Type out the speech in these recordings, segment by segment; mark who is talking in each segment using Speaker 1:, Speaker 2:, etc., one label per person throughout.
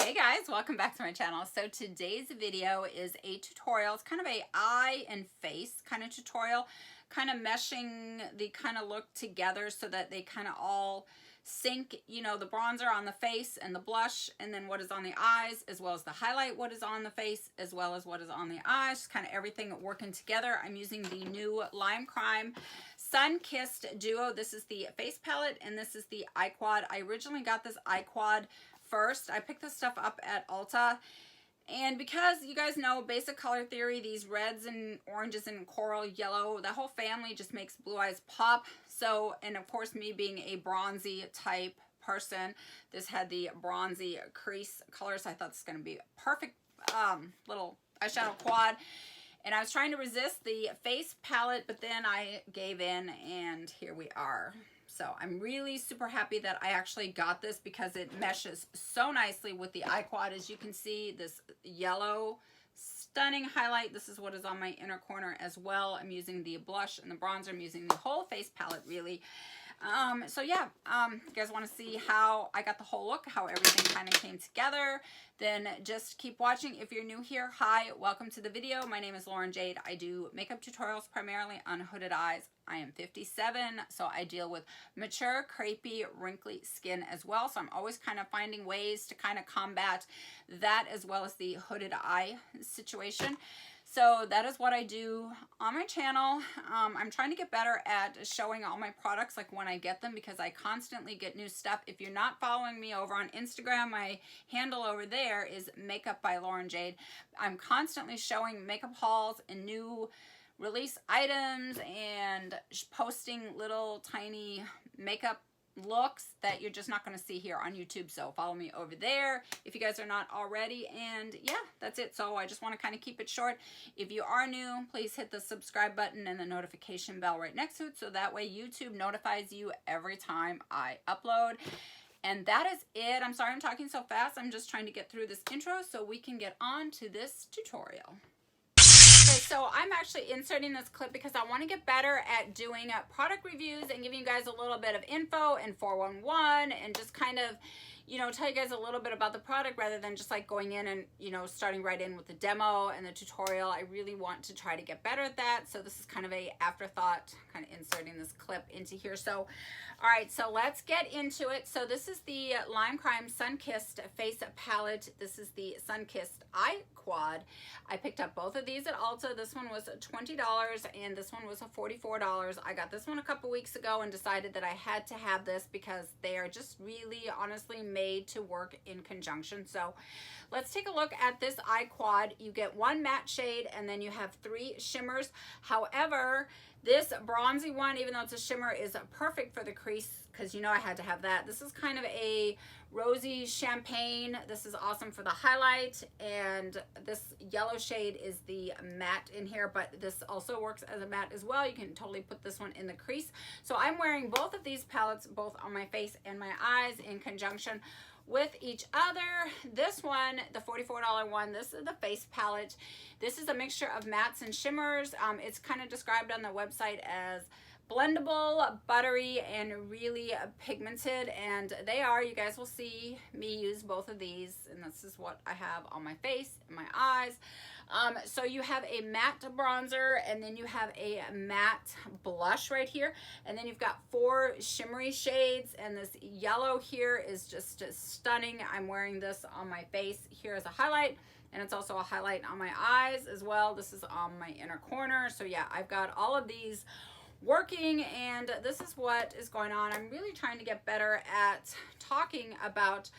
Speaker 1: Hey guys, welcome back to my channel. So today's video is a tutorial. It's kind of a eye and face kind of tutorial, kind of meshing the kind of look together so that they kind of all sync, you know, the bronzer on the face and the blush, and then what is on the eyes, as well as the highlight, what is on the face, as well as what is on the eyes, just kind of everything working together. I'm using the new Crime Sunkissed Duo. This is the face palette, and this is the eye quad. I originally got this eye quad first. I picked this stuff up at Ulta, and because you guys know basic color theory, these reds and oranges and coral yellow, the whole family just makes blue eyes pop. So, and of course, me being a bronzy type person, this had the bronzy crease color, so I thought this was going to be a perfect little eyeshadow quad. And I was trying to resist the face palette, but then I gave in, and here we are. So I'm really super happy that I actually got this because it meshes so nicely with the eye quad. As you can see, this yellow stunning highlight. This is what is on my inner corner as well. I'm using the blush and the bronzer. I'm using the whole face palette really. So yeah, you guys want to see how I got the whole look, how everything kind of came together, then just keep watching. If you're new here, hi, welcome to the video. My name is Lauren Jade. I do makeup tutorials primarily on hooded eyes. I am 57, so I deal with mature, crepey, wrinkly skin as well. So I'm always kind of finding ways to kind of combat that, as well as the hooded eye situation. So that is what I do on my channel. I'm trying to get better at showing all my products like when I get them, because I constantly get new stuff. If you're not following me over on Instagram, my handle over there is Makeup by Lauren Jade. I'm constantly showing makeup hauls and new release items and posting little tiny makeup looks that you're just not going to see here on YouTube. So follow me over there if you guys are not already. And yeah, that's it. So I just want to kind of keep it short. If you are new, please hit the subscribe button and the notification bell right next to it, so that way YouTube notifies you every time I upload. And that is it. I'm sorry I'm talking so fast. I'm just trying to get through this intro so we can get on to this tutorial. Okay, so I'm actually inserting this clip because I want to get better at doing product reviews and giving you guys a little bit of info and 411 and just kind of, you know, tell you guys a little bit about the product rather than just like going in and, you know, starting right in with the demo and the tutorial. I really want to try to get better at that. So this is kind of a afterthought, kind of inserting this clip into here. So, all right, so let's get into it. So this is the Crime Sunkissed face palette. This is the Sunkissed eye quad. I picked up both of these at Ulta. This one was $20 and this one was $44. I got this one a couple weeks ago and decided that I had to have this because they are just really honestly made to work in conjunction. So let's take a look at this eye quad. You get one matte shade and then you have 3 shimmers. However, this bronzy one, even though it's a shimmer, is perfect for the crease because you know I had to have that. This is kind of a rosy champagne. This is awesome for the highlight, and this yellow shade is the matte in here, but this also works as a matte as well. You can totally put this one in the crease. So I'm wearing both of these palettes both on my face and my eyes in conjunction with each other. This one, the $44 one, this is the face palette. This is a mixture of mattes and shimmers. It's kind of described on the website as blendable, buttery, and really pigmented, and they are. You guys will see me use both of these, and this is what I have on my face and my eyes. So you have a matte bronzer, and then you have a matte blush right here, and then you've got 4 shimmery shades, and this yellow here is just stunning. I'm wearing this on my face here as a highlight, and it's also a highlight on my eyes as well. This is on my inner corner. So yeah, I've got all of these working, and this is what is going on. I'm really trying to get better at talking about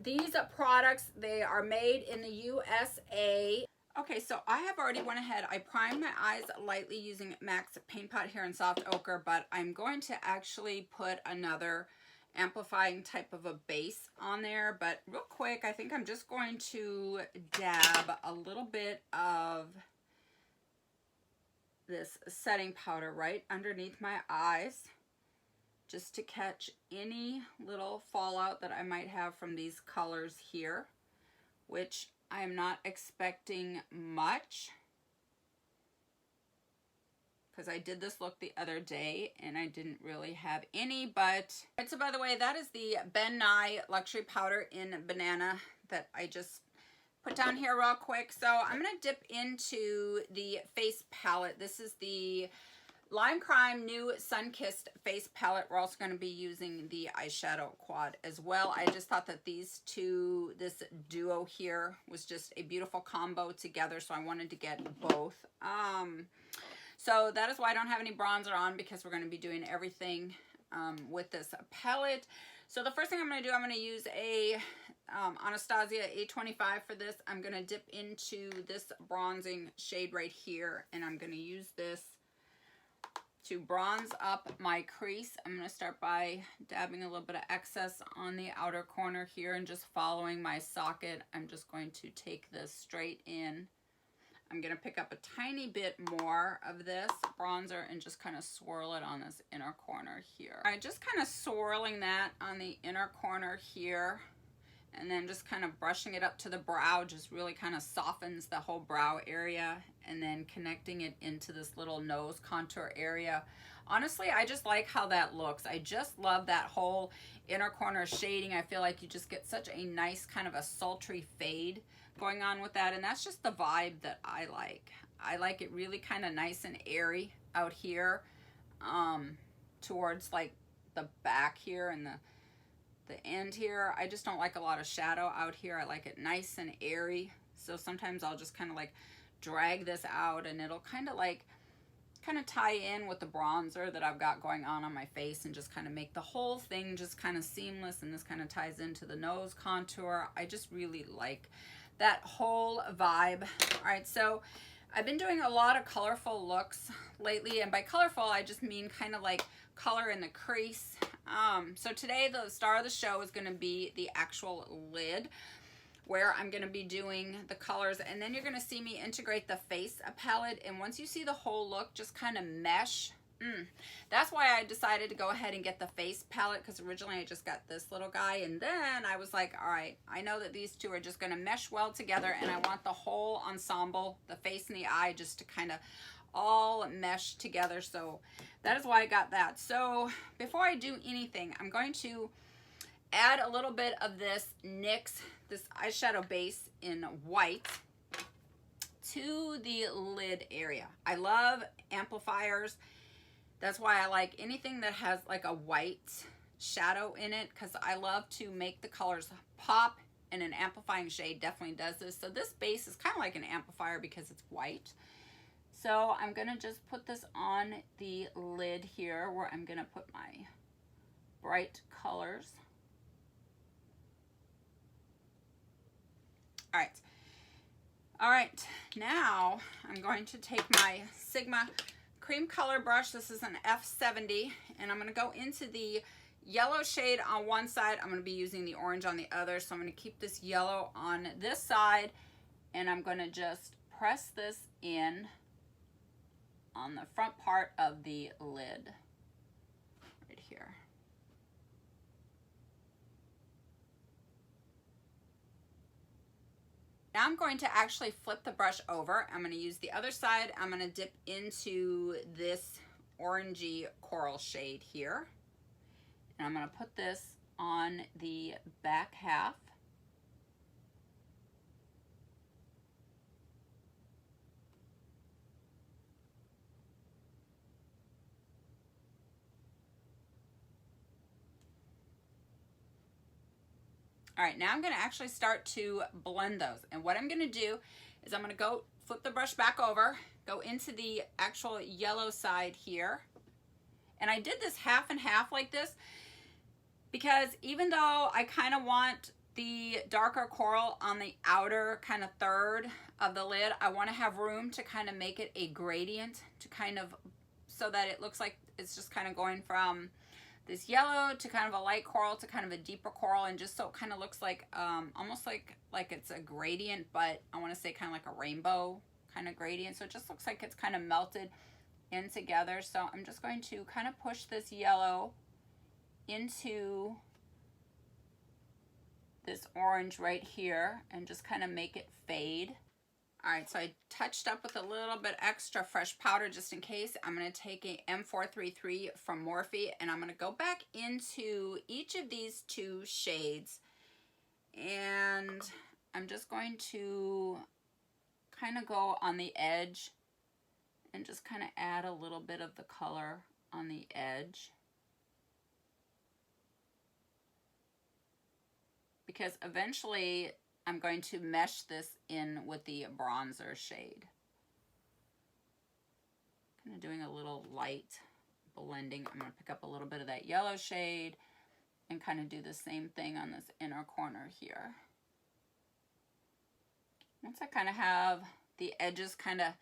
Speaker 1: these products. They are made in the USA. Okay, so I have already went ahead. I primed my eyes lightly using MAC's Paint Pot here in Soft Ochre, but I'm going to actually put another amplifying type of a base on there. But real quick, I think I'm just going to dab a little bit of this setting powder right underneath my eyes, just to catch any little fallout that I might have from these colors here, which I am not expecting much because I did this look the other day and I didn't really have any. But so by the way, that is the Ben Nye Luxury Powder in Banana that I just put down here real quick. So I'm going to dip into the face palette. This is the Lime Crime new Sunkissed face palette. We're also going to be using the eyeshadow quad as well. I just thought that these two, this duo here, was just a beautiful combo together, so I wanted to get both. So that is why I don't have any bronzer on, because we're going to be doing everything with this palette. So the first thing I'm going to do, I'm going to use a Anastasia 825 for this. I'm going to dip into this bronzing shade right here, and I'm going to use this to bronze up my crease. I'm going to start by dabbing a little bit of excess on the outer corner here and just following my socket. I'm just going to take this straight in. I'm going to pick up a tiny bit more of this bronzer and just kind of swirl it on this inner corner here. All right, just kind of swirling that on the inner corner here, and then just kind of brushing it up to the brow just really kind of softens the whole brow area, and then connecting it into this little nose contour area. Honestly, I just like how that looks. I just love that whole inner corner shading. I feel like you just get such a nice kind of a sultry fade going on with that, and that's just the vibe that I like. I like it really kind of nice and airy out here towards like the back here and the end here. I just don't like a lot of shadow out here. I like it nice and airy, so sometimes I'll just kind of like drag this out, and it'll kind of tie in with the bronzer that I've got going on my face, and just kind of make the whole thing just kind of seamless. And this kind of ties into the nose contour. I just really like that whole vibe. All right, so I've been doing a lot of colorful looks lately, and by colorful I just mean kind of like color in the crease. So today the star of the show is going to be the actual lid, where I'm going to be doing the colors, and then you're going to see me integrate the face palette. And once you see the whole look just kind of mesh, that's why I decided to go ahead and get the face palette, because originally I just got this little guy, and then I was like, all right, I know that these two are just going to mesh well together, and I want the whole ensemble, the face and the eye, just to kind of all mesh together. So that is why I got that. So before I do anything, I'm going to add a little bit of this NYX, this eyeshadow base in white, to the lid area. I love amplifiers. That's why I like anything that has like a white shadow in it, because I love to make the colors pop, and an amplifying shade definitely does this. So this base is kind of like an amplifier because it's white. So I'm going to just put this on the lid here, where I'm going to put my bright colors. All right, now I'm going to take my Sigma cream color brush. This is an F70, and I'm going to go into the yellow shade on one side. I'm going to be using the orange on the other, so I'm going to keep this yellow on this side, and I'm going to just press this in on the front part of the lid right here. Now I'm going to actually flip the brush over. I'm going to use the other side. I'm going to dip into this orangey coral shade here. And I'm going to put this on the back half. All right, now I'm going to actually start to blend those. And what I'm going to do is I'm going to go flip the brush back over, go into the actual yellow side here. And I did this half and half like this because even though I kind of want the darker coral on the outer kind of third of the lid, I want to have room to kind of make it a gradient, to kind of, so that it looks like it's just kind of going from this yellow to kind of a light coral to kind of a deeper coral, and just so it kind of looks like almost like it's a gradient, but I want to say kind of like a rainbow kind of gradient. So it just looks like it's kind of melted in together. So I'm just going to kind of push this yellow into this orange right here and just kind of make it fade. All right, so I touched up with a little bit extra fresh powder just in case. I'm going to take a M433 from Morphe, and I'm going to go back into each of these two shades, And I'm just going to kind of go on the edge and just kind of add a little bit of the color on the edge. Because eventually I'm going to mesh this in with the bronzer shade. Kind of doing a little light blending. I'm going to pick up a little bit of that yellow shade and kind of do the same thing on this inner corner here. Once I kind of have the edges kind of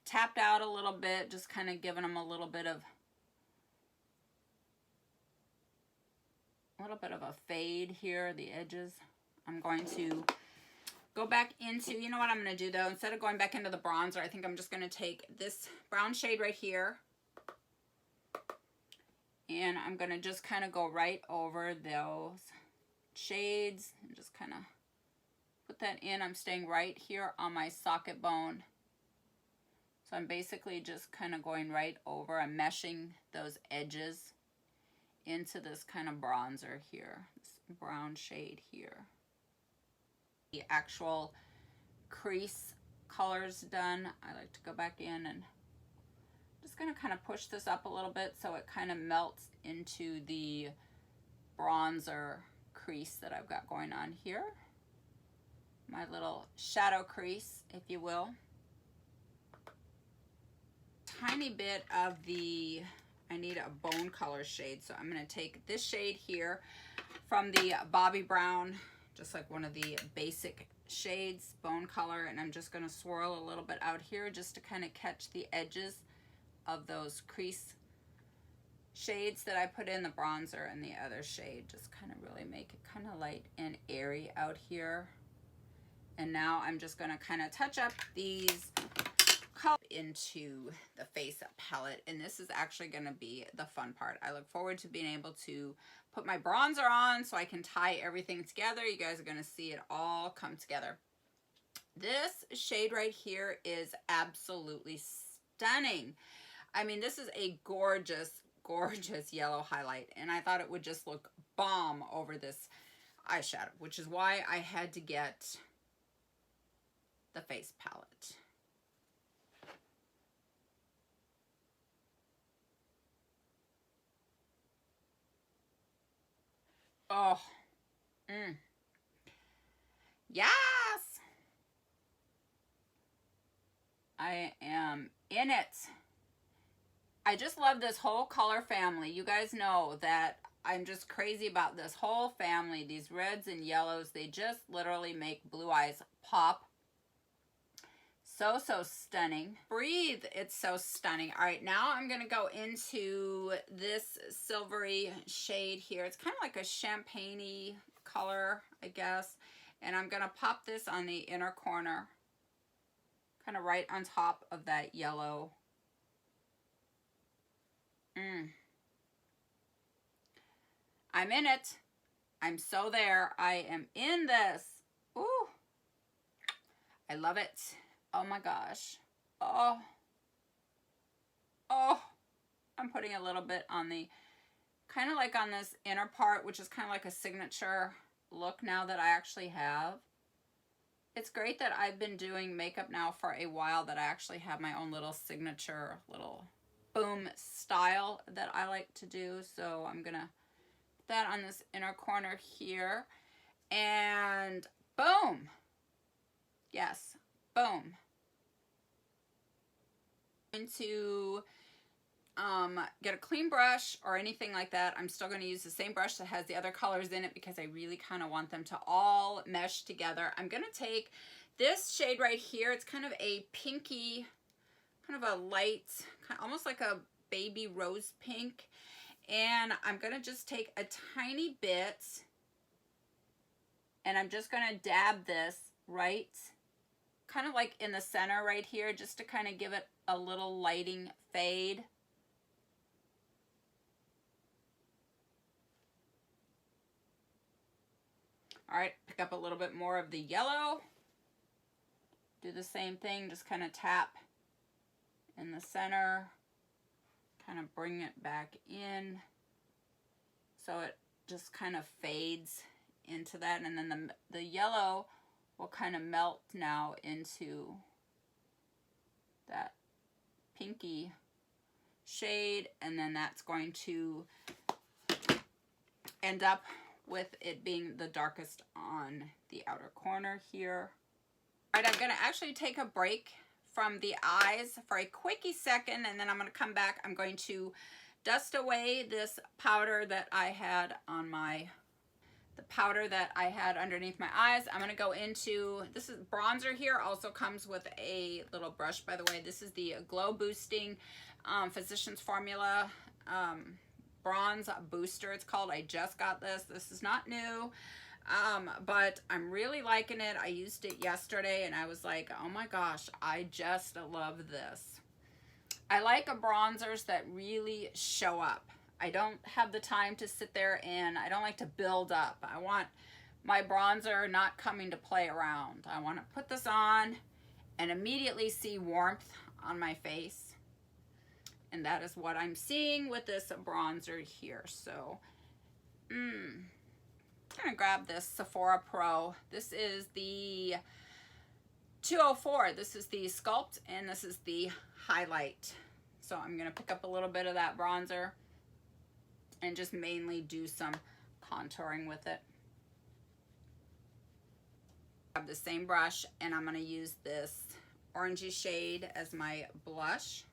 Speaker 1: tapped out a little bit, just kind of giving them a little bit of a fade here, the edges, I'm going to go back into, you know what I'm going to do though, instead of going back into the bronzer, I think I'm just going to take this brown shade right here, and I'm going to just kind of go right over those shades and just kind of put that in. I'm staying right here on my socket bone. So I'm basically just kind of going right over. I'm meshing those edges into this kind of bronzer here, this brown shade here. The actual crease color's done. I like to go back in and just gonna kind of push this up a little bit so it kind of melts into the bronzer crease that I've got going on here. My little shadow crease, if you will. Tiny bit of the, I need a bone color shade, so I'm going to take this shade here from the Bobbi Brown, just like one of the basic shades, bone color, and I'm just going to swirl a little bit out here just to kind of catch the edges of those crease shades that I put in the bronzer, and the other shade just kind of really make it kind of light and airy out here. And now I'm just going to kind of touch up these colors into the face palette, and this is actually going to be the fun part. I look forward to being able to put my bronzer on so I can tie everything together. You guys are going to see it all come together. This shade right here is absolutely stunning. I mean, this is a gorgeous, gorgeous yellow highlight, and I thought it would just look bomb over this eyeshadow, which is why I had to get the face palette. Oh, yes, I am in it. I just love this whole color family. You guys know that I'm just crazy about this whole family. These reds and yellows, they just literally make blue eyes pop. So, so stunning. Breathe, it's so stunning. All right, now I'm gonna go into this silvery shade here. It's kind of like a champagne-y color, I guess. And I'm gonna pop this on the inner corner, kind of right on top of that yellow. I'm in it. I'm so there. I am in this. Ooh, I love it. Oh my gosh. Oh, I'm putting a little bit on the, kind of like on this inner part, which is kind of like a signature look now that I actually have. It's great that I've been doing makeup now for a while, that I actually have my own little signature, little boom style that I like to do. So I'm gonna put that on this inner corner here, and boom. Yes, boom. To get a clean brush or anything like that. I'm still going to use the same brush that has the other colors in it because I really kind of want them to all mesh together. I'm going to take this shade right here. It's kind of a pinky, kind of a light, kind of almost like a baby rose pink. And I'm going to just take a tiny bit, and I'm just going to dab this right kind of like in the center right here, just to kind of give it a little lighting fade. All right, pick up a little bit more of the yellow. Do the same thing, just kind of tap in the center, kind of bring it back in so it just kind of fades into that, and then the yellow will kind of melt now into that pinky shade, and then that's going to end up with it being the darkest on the outer corner here. All right, I'm going to actually take a break from the eyes for a quickie second, and then I'm going to come back. I'm going to dust away this powder that I had on the powder that I had underneath my eyes. I'm going to go into, this is bronzer here, also comes with a little brush, by the way. This is the Glow Boosting Physicians Formula Bronze Booster, it's called. I just got this. This is not new, but I'm really liking it. I used it yesterday, and I was like, oh my gosh, I just love this. I like bronzers that really show up. I don't have the time to sit there, and I don't like to build up. I want my bronzer not coming to play around. I want to put this on and immediately see warmth on my face. And that is what I'm seeing with this bronzer here. So, I'm gonna grab this Sephora Pro. This is the 204. This is the Sculpt, and this is the Highlight. So I'm gonna pick up a little bit of that bronzer and just mainly do some contouring with it. Grab the same brush, and I'm gonna use this orangey shade as my blush.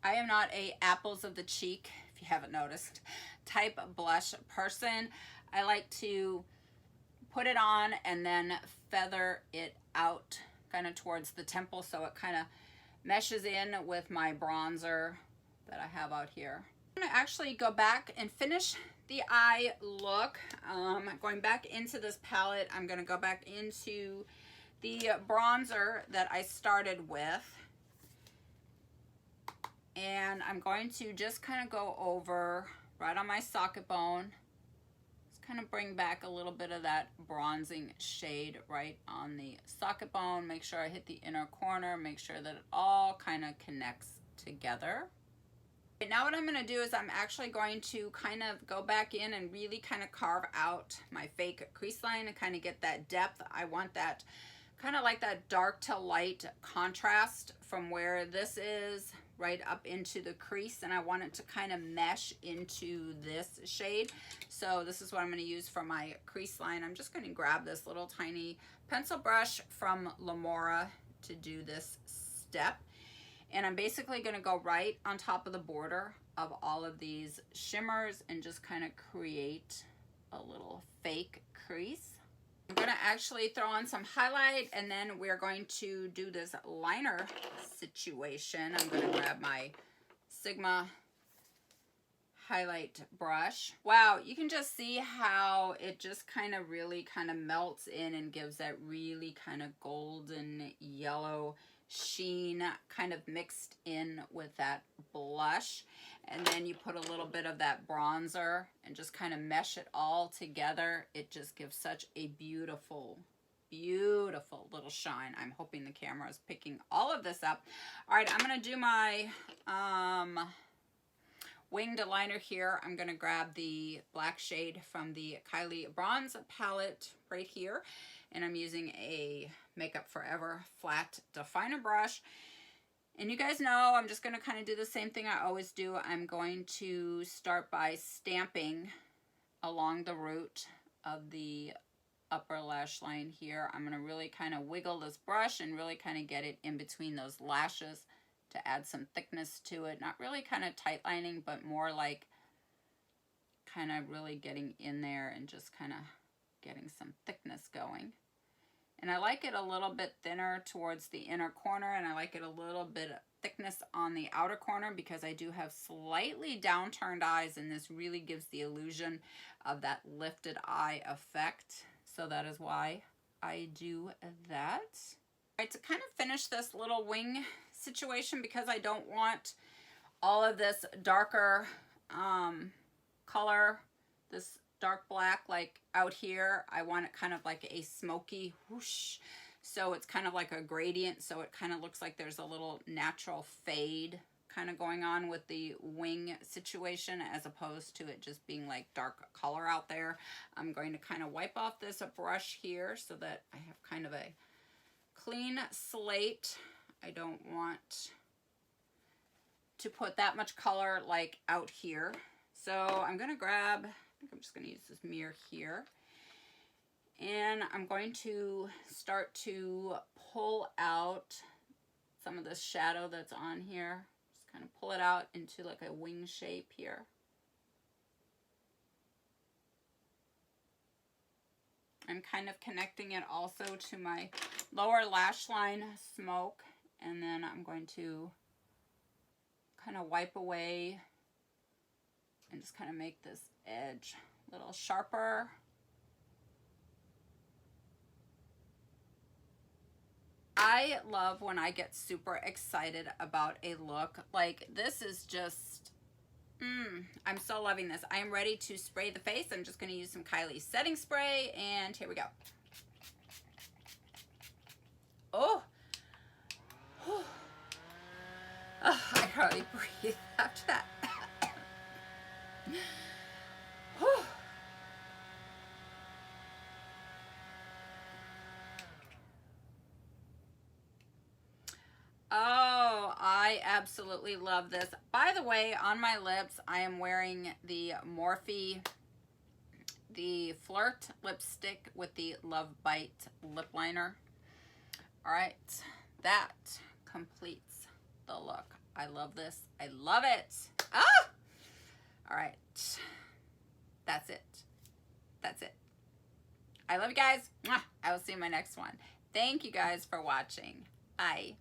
Speaker 1: I am not a apples of the cheek, if you haven't noticed, type blush person. I like to put it on and then feather it out kind of towards the temple so it kind of meshes in with my bronzer that I have out here. I'm going to actually go back and finish the eye look. Going back into this palette, I'm going to go back into the bronzer that I started with. And I'm going to just kind of go over right on my socket bone. Just kind of bring back a little bit of that bronzing shade right on the socket bone. Make sure I hit the inner corner. Make sure that it all kind of connects together. Okay, now what I'm going to do is I'm actually going to kind of go back in and really kind of carve out my fake crease line and kind of get that depth. I want that kind of like that dark to light contrast from where this is right up into the crease, and I want it to kind of mesh into this shade. So this is what I'm going to use for my crease line. I'm just going to grab this little tiny pencil brush from Lamora to do this step, and I'm basically going to go right on top of the border of all of these shimmers and just kind of create a little fake crease. I'm going to actually throw on some highlight, and then we're going to do this liner situation. I'm going to grab my Sigma highlight brush. Wow, you can just see how it just kind of really kind of melts in and gives that really kind of golden yellow sheen kind of mixed in with that blush. And then you put a little bit of that bronzer and just kind of mesh it all together. It just gives such a beautiful, beautiful little shine. I'm hoping the camera is picking all of this up. All right, I'm going to do my winged liner here. I'm going to grab the black shade from the Kylie Bronze palette right here. And I'm using a Makeup Forever flat definer brush. And you guys know I'm just going to kind of do the same thing I always do. I'm going to start by stamping along the root of the upper lash line here. I'm going to really kind of wiggle this brush and really kind of get it in between those lashes to add some thickness to it. Not really kind of tight lining, but more like kind of really getting in there and just kind of getting some thickness going. And I like it a little bit thinner towards the inner corner, and I like it a little bit of thickness on the outer corner because I do have slightly downturned eyes, and this really gives the illusion of that lifted eye effect. So that is why I do that. All right, to kind of finish this little wing situation, because I don't want all of this darker color, this dark black like out here. I want it kind of like a smoky whoosh. So it's kind of like a gradient. So it kind of looks like there's a little natural fade kind of going on with the wing situation, as opposed to it just being like dark color out there. I'm going to kind of wipe off this brush here so that I have kind of a clean slate. I don't want to put that much color like out here. So I'm going to grab, I think I'm just going to use this mirror here. And I'm going to start to pull out some of this shadow that's on here. Just kind of pull it out into like a wing shape here. I'm kind of connecting it also to my lower lash line smoke. And then I'm going to kind of wipe away and just kind of make this edge a little sharper. I love when I get super excited about a look. Like this is just, I'm so loving this. I am ready to spray the face. I'm just going to use some Kylie setting spray, and here we go. Oh, oh, I hardly breathe after that. Oh, I absolutely love this. By the way, on my lips, I am wearing the Morphe, the Flirt lipstick with the Love Bite lip liner. All right, that completes the look. I love this. I love it. Ah! All right, that's it. That's it. I love you guys. Mwah! I will see you in my next one. Thank you guys for watching. Bye.